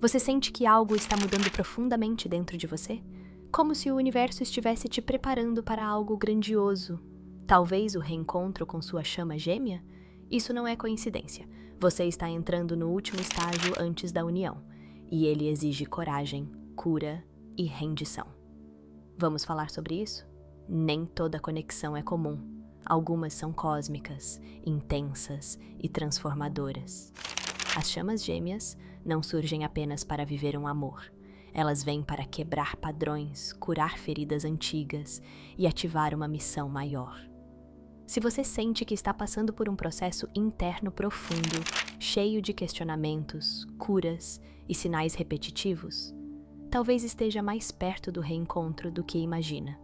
Você sente que algo está mudando profundamente dentro de você? Como se o universo estivesse te preparando para algo grandioso. Talvez o reencontro com sua chama gêmea? Isso não é coincidência. Você está entrando no último estágio antes da união, e ele exige coragem, cura e rendição. Vamos falar sobre isso? Nem toda conexão é comum. Algumas são cósmicas, intensas e transformadoras. As chamas gêmeas não surgem apenas para viver um amor. Elas vêm para quebrar padrões, curar feridas antigas e ativar uma missão maior. Se você sente que está passando por um processo interno profundo, cheio de questionamentos, curas e sinais repetitivos, talvez esteja mais perto do reencontro do que imagina.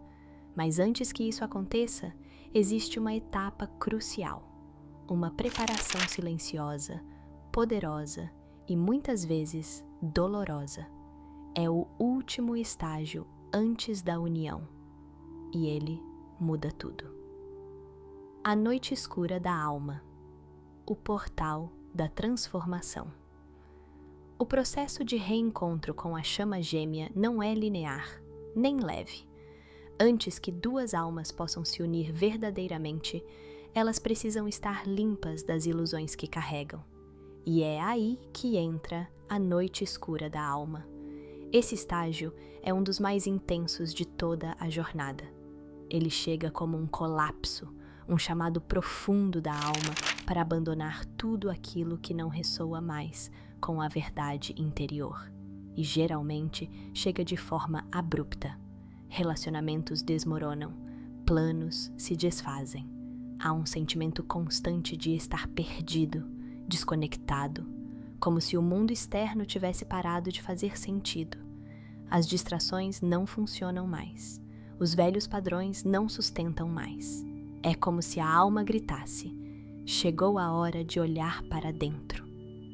Mas antes que isso aconteça, existe uma etapa crucial, uma preparação silenciosa, poderosa e muitas vezes dolorosa. É o último estágio antes da união, e ele muda tudo. A noite escura da alma, o portal da transformação. O processo de reencontro com a chama gêmea não é linear, nem leve. Antes que duas almas possam se unir verdadeiramente, elas precisam estar limpas das ilusões que carregam. E é aí que entra a noite escura da alma. Esse estágio é um dos mais intensos de toda a jornada. Ele chega como um colapso, um chamado profundo da alma para abandonar tudo aquilo que não ressoa mais com a verdade interior. E geralmente chega de forma abrupta. Relacionamentos desmoronam, planos se desfazem. Há um sentimento constante de estar perdido, desconectado, como se o mundo externo tivesse parado de fazer sentido. As distrações não funcionam mais. Os velhos padrões não sustentam mais. É como se a alma gritasse: chegou a hora de olhar para dentro.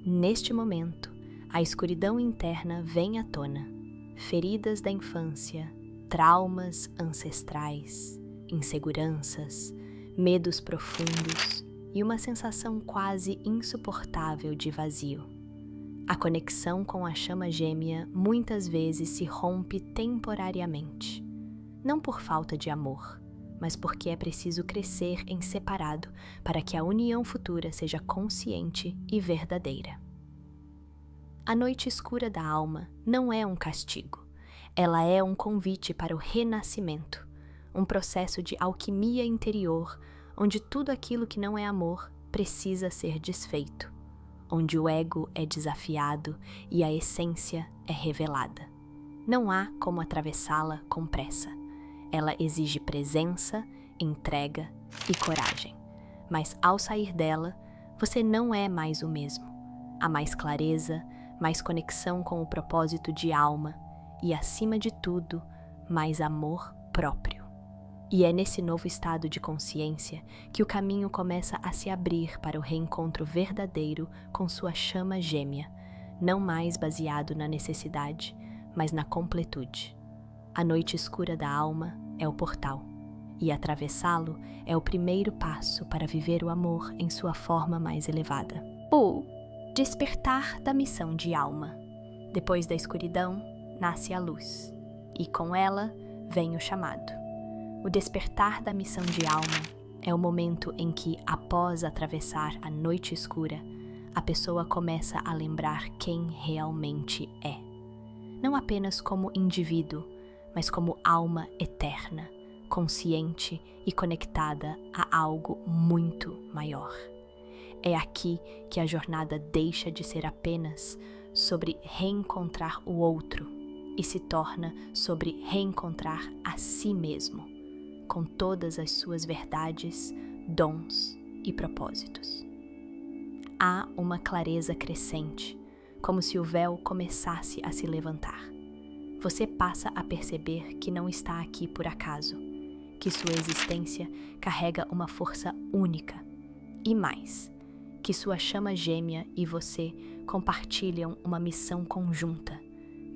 Neste momento, a escuridão interna vem à tona. Feridas da infância, traumas ancestrais, inseguranças, medos profundos e uma sensação quase insuportável de vazio. A conexão com a chama gêmea muitas vezes se rompe temporariamente, não por falta de amor, mas porque é preciso crescer em separado para que a união futura seja consciente e verdadeira. A noite escura da alma não é um castigo. Ela é um convite para o renascimento, um processo de alquimia interior, onde tudo aquilo que não é amor precisa ser desfeito, onde o ego é desafiado e a essência é revelada. Não há como atravessá-la com pressa. Ela exige presença, entrega e coragem. Mas ao sair dela, você não é mais o mesmo. Há mais clareza, mais conexão com o propósito de alma, e, acima de tudo, mais amor próprio. E é nesse novo estado de consciência que o caminho começa a se abrir para o reencontro verdadeiro com sua chama gêmea, não mais baseado na necessidade, mas na completude. A noite escura da alma é o portal, e atravessá-lo é o primeiro passo para viver o amor em sua forma mais elevada. O despertar da missão de alma. Depois da escuridão, nasce a luz, e com ela vem o chamado. O despertar da missão de alma é o momento em que, após atravessar a noite escura, a pessoa começa a lembrar quem realmente é. Não apenas como indivíduo, mas como alma eterna, consciente e conectada a algo muito maior. É aqui que a jornada deixa de ser apenas sobre reencontrar o outro e se torna sobre reencontrar a si mesmo, com todas as suas verdades, dons e propósitos. Há uma clareza crescente, como se o véu começasse a se levantar. Você passa a perceber que não está aqui por acaso, que sua existência carrega uma força única e mais, que sua chama gêmea e você compartilham uma missão conjunta,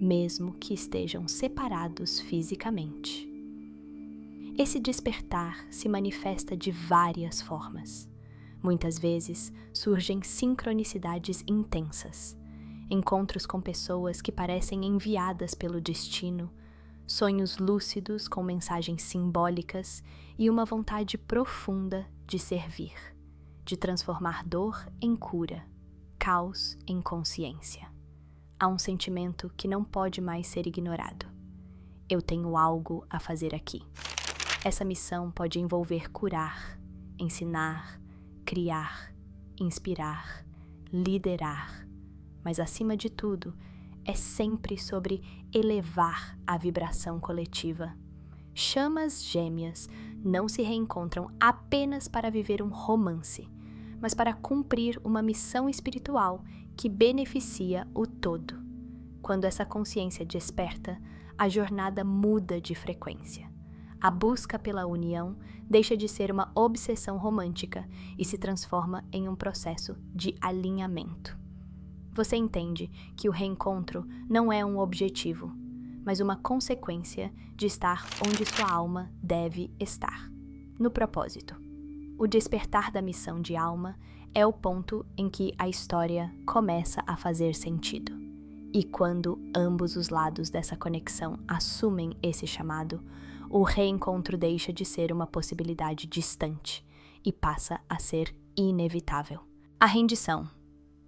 mesmo que estejam separados fisicamente. Esse despertar se manifesta de várias formas. Muitas vezes surgem sincronicidades intensas, encontros com pessoas que parecem enviadas pelo destino, sonhos lúcidos com mensagens simbólicas e uma vontade profunda de servir, de transformar dor em cura, caos em consciência. Há um sentimento que não pode mais ser ignorado. Eu tenho algo a fazer aqui. Essa missão pode envolver curar, ensinar, criar, inspirar, liderar, mas acima de tudo, é sempre sobre elevar a vibração coletiva. Chamas gêmeas não se reencontram apenas para viver um romance, mas para cumprir uma missão espiritual que beneficia o todo. Quando essa consciência desperta, a jornada muda de frequência. A busca pela união deixa de ser uma obsessão romântica e se transforma em um processo de alinhamento. Você entende que o reencontro não é um objetivo, mas uma consequência de estar onde sua alma deve estar, no propósito. O despertar da missão de alma é o ponto em que a história começa a fazer sentido. E quando ambos os lados dessa conexão assumem esse chamado, o reencontro deixa de ser uma possibilidade distante e passa a ser inevitável. A rendição.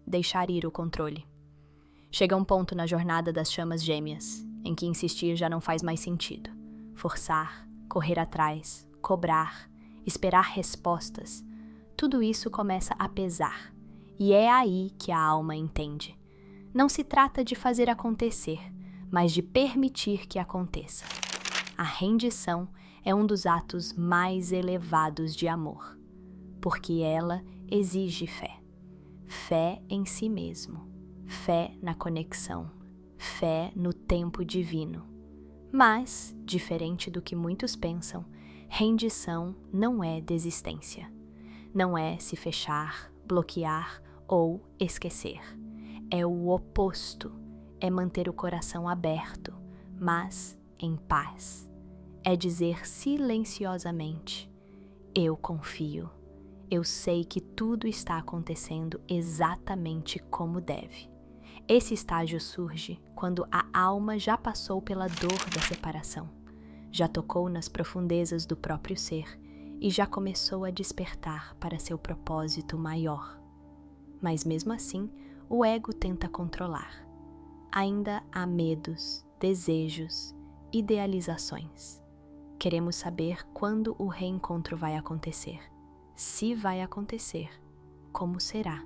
Deixar ir o controle. Chega um ponto na jornada das chamas gêmeas, em que insistir já não faz mais sentido. Forçar, correr atrás, cobrar, esperar respostas, tudo isso começa a pesar. E é aí que a alma entende. Não se trata de fazer acontecer, mas de permitir que aconteça. A rendição é um dos atos mais elevados de amor, porque ela exige fé. Fé em si mesmo, fé na conexão, fé no tempo divino. Mas, diferente do que muitos pensam, rendição não é desistência. Não é se fechar, bloquear ou esquecer. É o oposto. É manter o coração aberto, mas em paz. É dizer silenciosamente: eu confio. Eu sei que tudo está acontecendo exatamente como deve. Esse estágio surge quando a alma já passou pela dor da separação, já tocou nas profundezas do próprio ser e já começou a despertar para seu propósito maior. Mas mesmo assim, o ego tenta controlar. Ainda há medos, desejos, idealizações. Queremos saber quando o reencontro vai acontecer. Se vai acontecer, como será?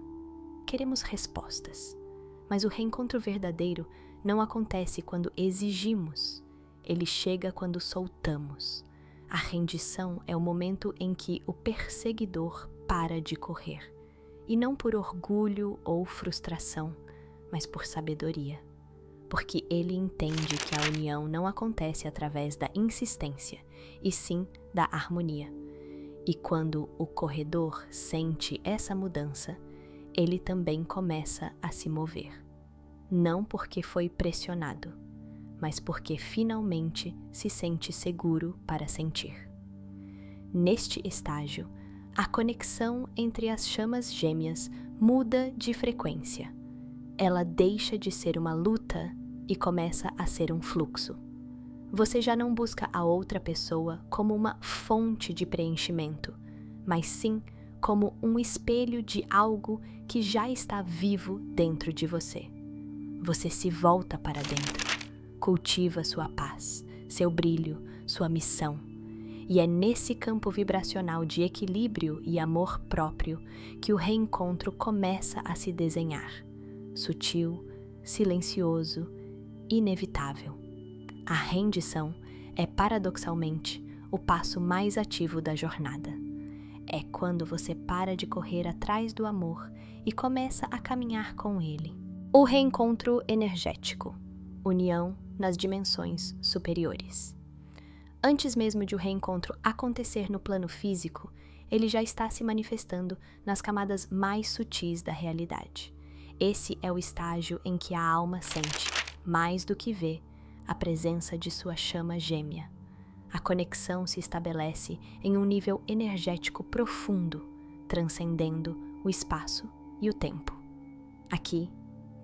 Queremos respostas. Mas o reencontro verdadeiro não acontece quando exigimos. Ele chega quando soltamos. A rendição é o momento em que o perseguidor para de correr. E não por orgulho ou frustração, mas por sabedoria. Porque ele entende que a união não acontece através da insistência, e sim da harmonia. E quando o corredor sente essa mudança, ele também começa a se mover. Não porque foi pressionado, mas porque finalmente se sente seguro para sentir. Neste estágio, a conexão entre as chamas gêmeas muda de frequência. Ela deixa de ser uma luta e começa a ser um fluxo. Você já não busca a outra pessoa como uma fonte de preenchimento, mas sim como um espelho de algo que já está vivo dentro de você. Você se volta para dentro, cultiva sua paz, seu brilho, sua missão. E é nesse campo vibracional de equilíbrio e amor próprio que o reencontro começa a se desenhar. Sutil, silencioso, inevitável. A rendição é, paradoxalmente, o passo mais ativo da jornada. É quando você para de correr atrás do amor e começa a caminhar com ele. O reencontro energético. União nas dimensões superiores. Antes mesmo de o reencontro acontecer no plano físico, ele já está se manifestando nas camadas mais sutis da realidade. Esse é o estágio em que a alma sente, mais do que vê, a presença de sua chama gêmea. A conexão se estabelece em um nível energético profundo, transcendendo o espaço e o tempo. Aqui,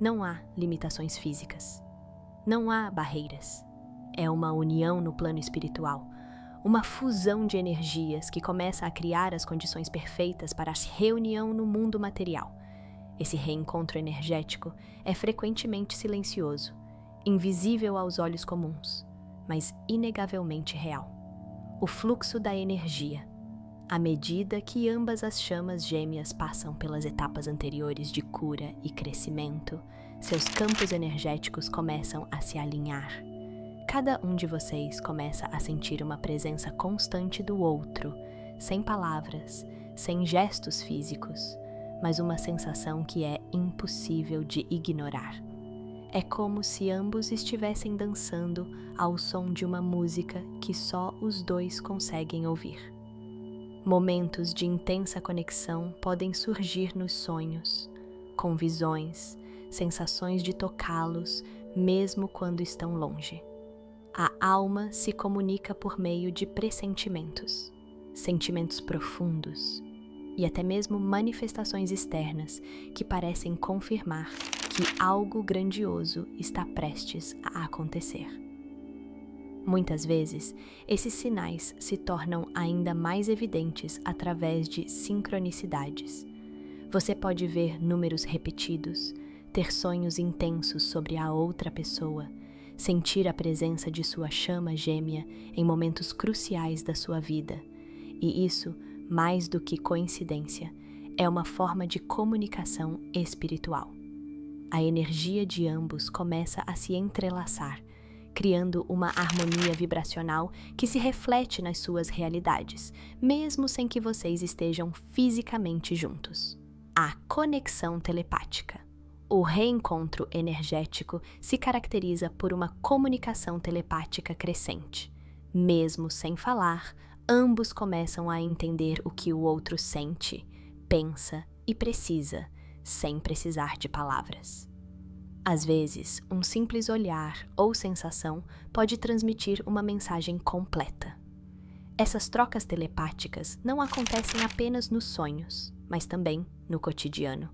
não há limitações físicas. Não há barreiras. É uma união no plano espiritual, uma fusão de energias que começa a criar as condições perfeitas para a reunião no mundo material. Esse reencontro energético é frequentemente silencioso, invisível aos olhos comuns, mas inegavelmente real. O fluxo da energia. À medida que ambas as chamas gêmeas passam pelas etapas anteriores de cura e crescimento, seus campos energéticos começam a se alinhar. Cada um de vocês começa a sentir uma presença constante do outro, sem palavras, sem gestos físicos, mas uma sensação que é impossível de ignorar. É como se ambos estivessem dançando ao som de uma música que só os dois conseguem ouvir. Momentos de intensa conexão podem surgir nos sonhos, com visões, sensações de tocá-los, mesmo quando estão longe. A alma se comunica por meio de pressentimentos, sentimentos profundos e até mesmo manifestações externas que parecem confirmar que algo grandioso está prestes a acontecer. Muitas vezes, esses sinais se tornam ainda mais evidentes através de sincronicidades. Você pode ver números repetidos, ter sonhos intensos sobre a outra pessoa, sentir a presença de sua chama gêmea em momentos cruciais da sua vida. E isso, mais do que coincidência, é uma forma de comunicação espiritual. A energia de ambos começa a se entrelaçar, criando uma harmonia vibracional que se reflete nas suas realidades, mesmo sem que vocês estejam fisicamente juntos. A conexão telepática. O reencontro energético se caracteriza por uma comunicação telepática crescente. Mesmo sem falar, ambos começam a entender o que o outro sente, pensa e precisa, sem precisar de palavras. Às vezes, um simples olhar ou sensação pode transmitir uma mensagem completa. Essas trocas telepáticas não acontecem apenas nos sonhos, mas também no cotidiano.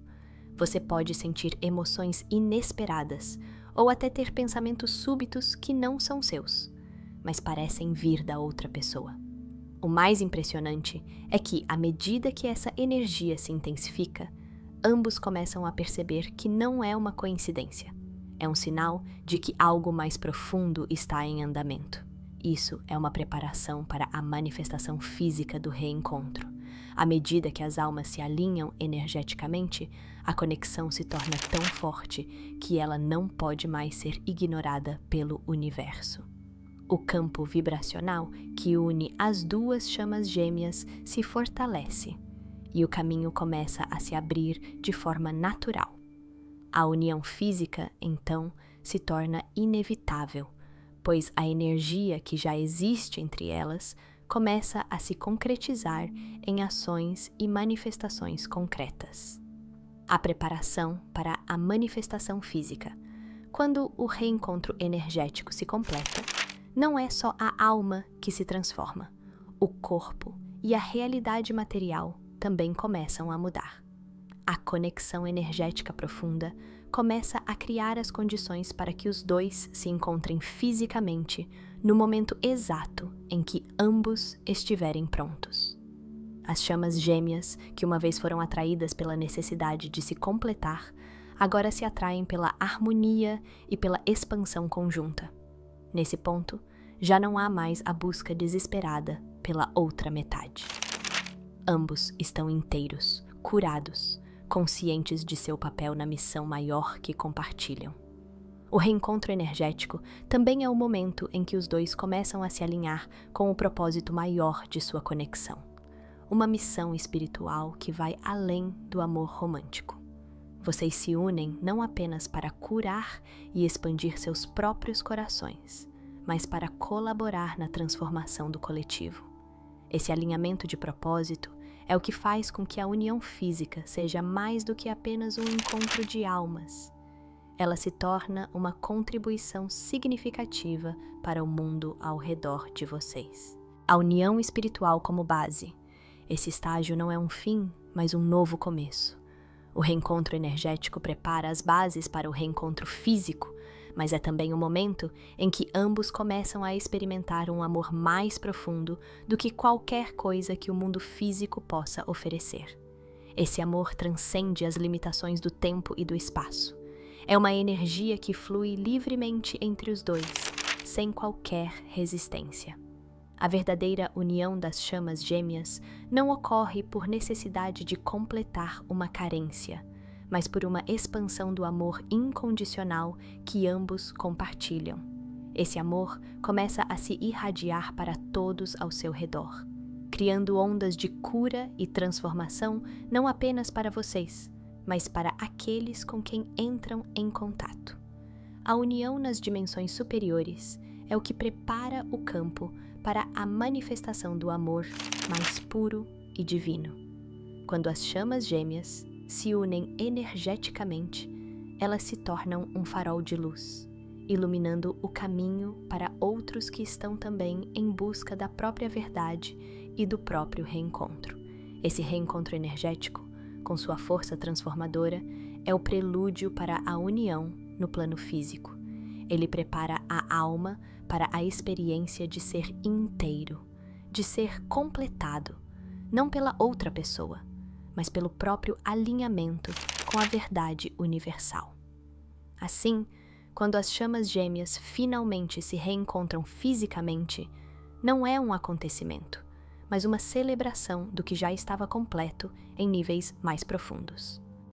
Você pode sentir emoções inesperadas ou até ter pensamentos súbitos que não são seus, mas parecem vir da outra pessoa. O mais impressionante é que, à medida que essa energia se intensifica, ambos começam a perceber que não é uma coincidência. É um sinal de que algo mais profundo está em andamento. Isso é uma preparação para a manifestação física do reencontro. À medida que as almas se alinham energeticamente, a conexão se torna tão forte que ela não pode mais ser ignorada pelo universo. O campo vibracional que une as duas chamas gêmeas se fortalece e o caminho começa a se abrir de forma natural. A união física, então, se torna inevitável, pois a energia que já existe entre elas começa a se concretizar em ações e manifestações concretas. A preparação para a manifestação física. Quando o reencontro energético se completa, não é só a alma que se transforma, o corpo e a realidade material também começam a mudar. A conexão energética profunda começa a criar as condições para que os dois se encontrem fisicamente no momento exato em que ambos estiverem prontos. As chamas gêmeas, que uma vez foram atraídas pela necessidade de se completar, agora se atraem pela harmonia e pela expansão conjunta. Nesse ponto, já não há mais a busca desesperada pela outra metade. Ambos estão inteiros, curados, conscientes de seu papel na missão maior que compartilham. O reencontro energético também é o momento em que os dois começam a se alinhar com o propósito maior de sua conexão, uma missão espiritual que vai além do amor romântico. Vocês se unem não apenas para curar e expandir seus próprios corações, mas para colaborar na transformação do coletivo. Esse alinhamento de propósito é o que faz com que a união física seja mais do que apenas um encontro de almas. Ela se torna uma contribuição significativa para o mundo ao redor de vocês. A união espiritual como base. Esse estágio não é um fim, mas um novo começo. O reencontro energético prepara as bases para o reencontro físico, mas é também o momento em que ambos começam a experimentar um amor mais profundo do que qualquer coisa que o mundo físico possa oferecer. Esse amor transcende as limitações do tempo e do espaço. É uma energia que flui livremente entre os dois, sem qualquer resistência. A verdadeira união das chamas gêmeas não ocorre por necessidade de completar uma carência, mas por uma expansão do amor incondicional que ambos compartilham. Esse amor começa a se irradiar para todos ao seu redor, criando ondas de cura e transformação não apenas para vocês, mas para aqueles com quem entram em contato. A união nas dimensões superiores é o que prepara o campo para a manifestação do amor mais puro e divino. Quando as chamas gêmeas se unem energeticamente, elas se tornam um farol de luz, iluminando o caminho para outros que estão também em busca da própria verdade e do próprio reencontro. Esse reencontro energético, com sua força transformadora, é o prelúdio para a união no plano físico. Ele prepara a alma para a experiência de ser inteiro, de ser completado, não pela outra pessoa, mas pelo próprio alinhamento com a verdade universal. Assim, quando as chamas gêmeas finalmente se reencontram fisicamente, não é um acontecimento, mas uma celebração do que já estava completo em níveis mais profundos.